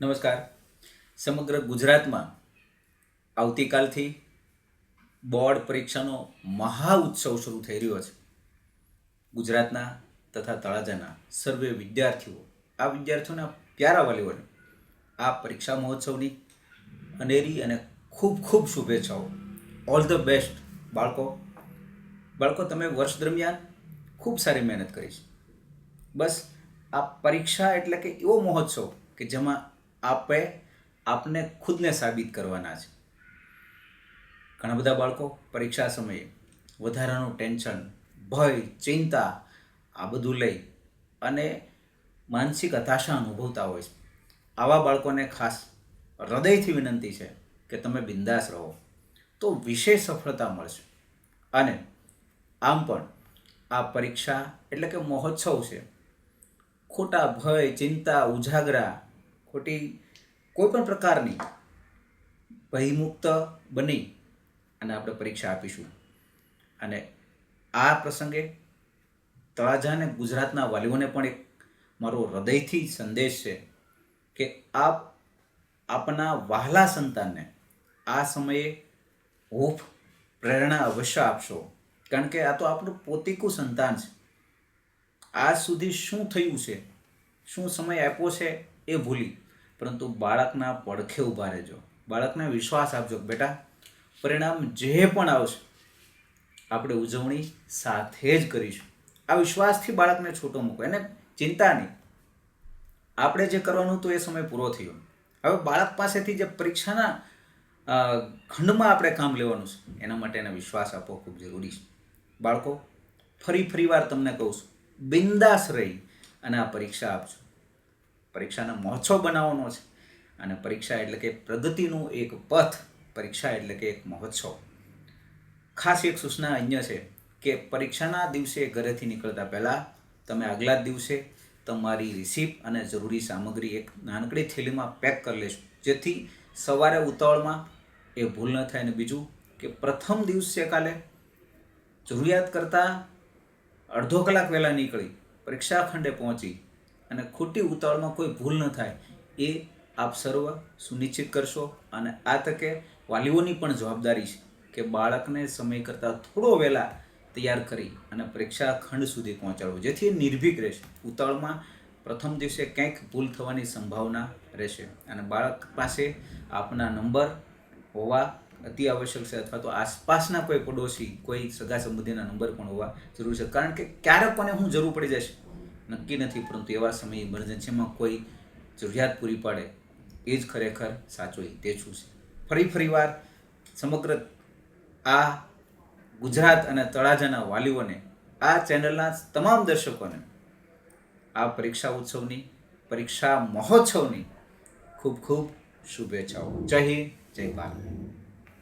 નમસ્કાર. સમગ્ર ગુજરાતમાં આવતીકાલથી બોર્ડ પરીક્ષાનો મહા ઉત્સવ શરૂ થઈ રહ્યો છે. ગુજરાતના તથા તળાજાના સર્વે વિદ્યાર્થીઓ, આ વિદ્યાર્થીઓના પ્યારા વાલીઓને આ પરીક્ષા મહોત્સવની અનેરી અને ખૂબ ખૂબ શુભેચ્છાઓ. ઓલ ધ બેસ્ટ બાળકો, તમે વર્ષ દરમિયાન ખૂબ સારી મહેનત કરી છે. બસ આ પરીક્ષા એટલે કે એવો મહોત્સવ કે જેમાં આપને ખુદને સાબિત કરવાના છે. ઘણા બધા બાળકો પરીક્ષા સમયે વધારાનું ટેન્શન, ભય, ચિંતા આ બધું લઈ અને માનસિક હતાશા અનુભવતા હોય છે. આવા બાળકોને ખાસ હૃદયથી વિનંતી છે કે તમે બિંદાસ રહો તો વિશેષ સફળતા મળશે. અને આમ પણ આ પરીક્ષા એટલે કે મહોત્સવ છે. ખોટા ભય, ચિંતા, ઉજાગરા, ખોટી કોઈ પણ પ્રકારની ભયમુક્ત બની અને આપણે પરીક્ષા આપીશું. અને આ પ્રસંગે તળાજા અને ગુજરાતના વાલીઓને પણ એક મારો હૃદયથી સંદેશ છે કે આપ આપના વહાલા સંતાનને આ સમયે હૂંફ, પ્રેરણા અવશ્ય આપશો. કારણ કે આ તો આપણું પોતીકું સંતાન છે. આજ સુધી શું થયું છે, શું સમય આપ્યો છે એ ભૂલી, પરંતુ બાળકના પડખે ઊભા રહેજો. બાળકને વિશ્વાસ આપજો કે બેટા, પરિણામ જે પણ આવશે આપણે ઉજવણી સાથે જ કરીશું. આ વિશ્વાસથી બાળકને છૂટો મૂકો. એને ચિંતા નહીં. આપણે જે કરવાનું હતું એ સમય પૂરો થયો. હવે બાળક પાસેથી જે પરીક્ષાના ખંડમાં આપણે કામ લેવાનું છે એના માટે એને વિશ્વાસ આપવો ખૂબ જરૂરી છે. બાળકો, ફરી વાર તમને કહું છું, બિંદાસ રહી અને આ પરીક્ષા આપજો. પરીક્ષાનો મહોત્સવ બનાવવાનો છે અને પરીક્ષા એટલે કે પ્રગતિનું એક પથ, પરીક્ષા એટલે કે એક મહોત્સવ. ખાસ એક સૂચના અહીંયા છે કે પરીક્ષાના દિવસે ઘરેથી નીકળતા પહેલાં તમે આગલા જ દિવસે તમારી રિસિપ્ટ અને જરૂરી સામગ્રી એક નાનકડી થેલીમાં પેક કરી લેશો, જેથી સવારે ઉતાવળમાં એ ભૂલ ન થાય. અને બીજું કે પ્રથમ દિવસે કાલે જરૂરિયાત કરતાં અડધો કલાક વહેલા નીકળી પરીક્ષા ખંડે પહોંચી અને ખોટી ઉતાવળમાં કોઈ ભૂલ ન થાય એ આપ સર્વ સુનિશ્ચિત કરશો. અને આ તકે વાલીઓની પણ જવાબદારી છે કે બાળકને સમય કરતાં થોડો વહેલા તૈયાર કરી અને પરીક્ષા ખંડ સુધી પહોંચાડવો, જેથી એ નિર્ભીક રહેશે. ઉતાવળમાં પ્રથમ દિવસે કંઈક ભૂલ થવાની સંભાવના રહેશે. અને બાળક પાસે આપના નંબર હોવા અતિ આવશ્યક છે, અથવા તો આસપાસના કોઈ પડોશી, કોઈ સગા સંબંધીના નંબર પણ હોવા જરૂરી છે. કારણ કે ક્યારેક કોને હું જરૂર પડી જશે નક્કી નથી, પરંતુ એવા સમયે ઇમરજન્સીમાં કોઈ જરૂરિયાત પૂરી પાડે એ જ ખરેખર સાચો હિતેચ્છુ છે. ફરી વાર સમગ્ર આ ગુજરાત અને તળાજાના વાલીઓને, આ ચેનલના તમામ દર્શકોને આ પરીક્ષા ઉત્સવની, પરીક્ષા મહોત્સવની ખૂબ ખૂબ શુભેચ્છાઓ. જય હિન્દ, જય ભારત.